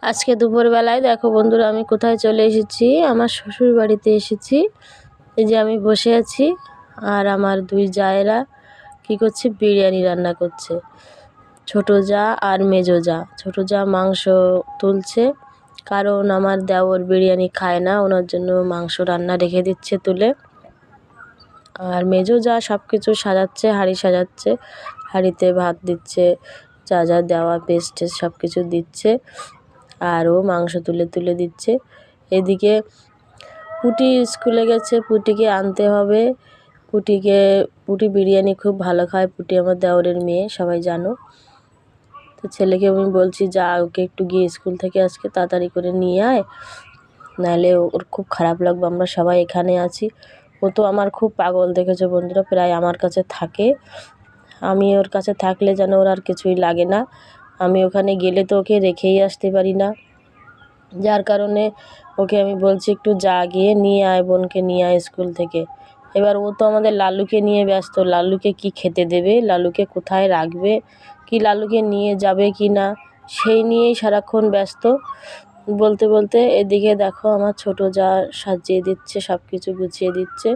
আজকে দুপুরবেলায় দেখো বন্ধুরা, আমি কোথায় চলে এসেছি? আমার শ্বশুর বাড়িতে এসেছি। এই যে আমি বসে আছি, আর আমার দুই জায়েরা কী করছে? বিরিয়ানি রান্না করছে। ছোট জা আর মেজো জা। ছোট জা মাংস তুলছে, কারণ আমার দেওর বিরিয়ানি খায় না, ওনার জন্য মাংস রান্না রেখে দিচ্ছে তুলে। আর মেজো জা সব কিছু সাজাচ্ছে, হাঁড়ি সাজাচ্ছে, হাঁড়িতে ভাত দিচ্ছে, যা যা দেওয়া পেস্ট সব কিছু দিচ্ছে, আর ও মাংস তুলে তুলে দিচ্ছে। এদিকে পুটি স্কুলে গেছে, পুটিকে আনতে হবে। পুটি বিরিয়ানি খুব ভালো খায়। পুটি আমার দেওরের মেয়ে, সবাই জানো। তো ছেলেকে আমি বলছি, যা ওকে একটু গিয়ে স্কুল থেকে আজকে তাড়াতাড়ি করে নিয়ে আয়, নাহলে ওর খুব খারাপ লাগবে, আমরা সবাই এখানে আছি। ও তো আমার খুব পাগল, দেখেছো বন্ধুরা, প্রায় আমার কাছে থাকে। আমি ওর কাছে থাকলে যেন ওর আর কিছুই লাগে না। আমি ওখানে গেলে তো ওকে রেখেই আসতে পারি না, যার কারণে ওকে আমি বলছি একটু যা গিয়ে নিয়ে আয়, বোনকে নিয়ে আয় স্কুল থেকে। এবার ও তো আমাদের লালুকে নিয়ে ব্যস্ত। লালুকে কি খেতে দেবে, লালুকে কোথায় রাখবে, কি লালুকে নিয়ে যাবে কি না, সেই নিয়েই সারাক্ষণ ব্যস্ত। বলতে বলতে এদিকে দেখো আমার ছোট যা সাজিয়ে দিচ্ছে, সব কিছু গুছিয়ে দিচ্ছে।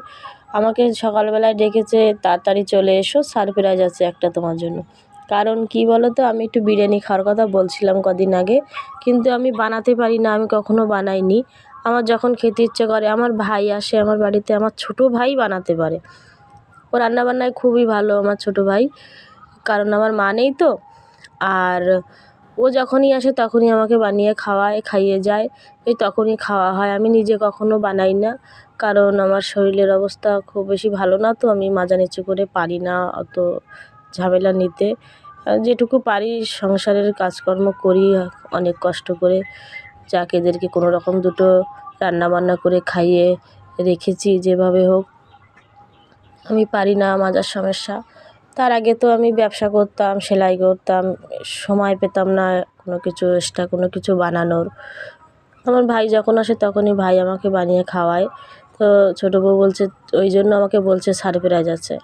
আমাকে সকালবেলায় ডেকেছে, তাড়াতাড়ি চলে এসো, সারপ্রাইজ আছে একটা তোমার জন্য। কারণ কি বলো তো, আমি একটু বিরিয়ানি খাওয়ার কথা বলছিলাম কদিন আগে, কিন্তু আমি বানাতে পারি না, আমি কখনো বানাইনি। আমার যখন খেতে ইচ্ছে করে, আমার ভাই আসে আমার বাড়িতে, আমার ছোট ভাই বানাতে পারে। ও রান্নাবান্নায় খুবই ভালো আমার ছোট ভাই, কারণ আমার মা নেই তো। আর ও যখনই আসে তখনই আমাকে বানিয়ে খাওয়ায়, খাইয়ে যায়, এই তখনই খাওয়া হয়। আমি নিজে কখনো বানাই না, কারণ আমার শরীরের অবস্থা খুব বেশি ভালো না, তো আমি মাজা নিচু করে পারি না অত ঝামেলা নিতে। যেটুকু পারি সংসারের কাজকর্ম করি অনেক কষ্ট করে, যাকে এদেরকে কোনো রকম দুটো রান্নাবান্না করে খাইয়ে রেখেছি যেভাবে হোক। আমি পারি না, মাজার সমস্যা। তার আগে তো আমি ব্যবসা করতাম, সেলাই করতাম, সময় পেতাম না কোনো কিছু এক্সট্রা কোনো কিছু বানানোর। আমার ভাই যখন আসে তখনই ভাই আমাকে বানিয়ে খাওয়ায়। তো ছোটো বউ বলছে, ওই জন্য আমাকে বলছে সারপ্রাইজ আছে।